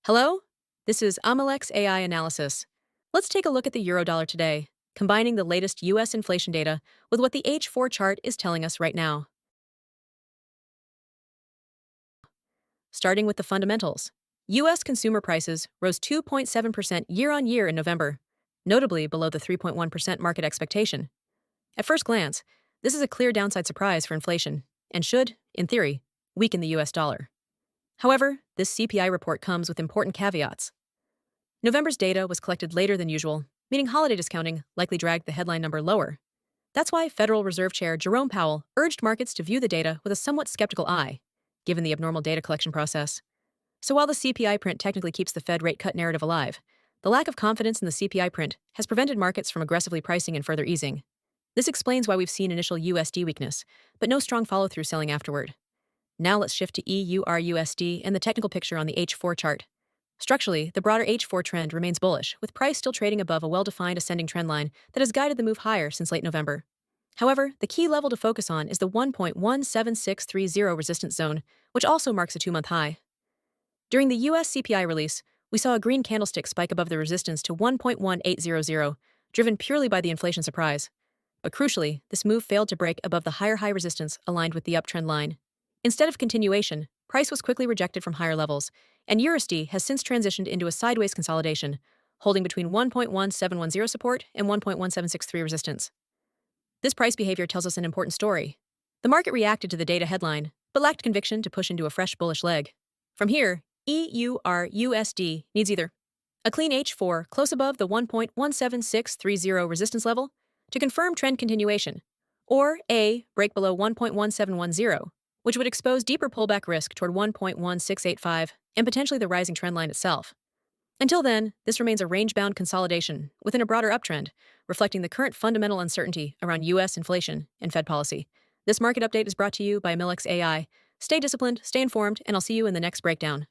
Hello? This is Amillex AI Analysis. Let's take a look at the Eurodollar today, combining the latest US inflation data with what the H4 chart is telling us right now. Starting with the fundamentals. US consumer prices rose 2.7% year-on-year in November, notably below the 3.1% market expectation. At first glance, this is a clear downside surprise for inflation and should, in theory, weaken the US dollar. However, this CPI report comes with important caveats. November's data was collected later than usual, meaning holiday discounting likely dragged the headline number lower. That's why Federal Reserve Chair Jerome Powell urged markets to view the data with a somewhat skeptical eye, given the abnormal data collection process. So while the CPI print technically keeps the Fed rate cut narrative alive, the lack of confidence in the CPI print has prevented markets from aggressively pricing and further easing. This explains why we've seen initial USD weakness, but no strong follow-through selling afterward. Now let's shift to EURUSD and the technical picture on the H4 chart. Structurally, the broader H4 trend remains bullish, with price still trading above a well-defined ascending trendline that has guided the move higher since late November. However, the key level to focus on is the 1.17630 resistance zone, which also marks a 2-month high. During the US CPI release, we saw a green candlestick spike above the resistance to 1.1800, driven purely by the inflation surprise. But crucially, this move failed to break above the higher high resistance aligned with the uptrend line. Instead of continuation, price was quickly rejected from higher levels, and EURUSD has since transitioned into a sideways consolidation, holding between 1.1710 support and 1.1763 resistance. This price behavior tells us an important story. The market reacted to the data headline, but lacked conviction to push into a fresh bullish leg. From here, EURUSD needs either a clean H4 close above the 1.17630 resistance level to confirm trend continuation, or A, break below 1.1710, which would expose deeper pullback risk toward 1.1685 and potentially the rising trendline itself. Until then, this remains a range-bound consolidation within a broader uptrend, reflecting the current fundamental uncertainty around US inflation and Fed policy. This market update is brought to you by Amillex AI. Stay disciplined, stay informed, and I'll see you in the next breakdown.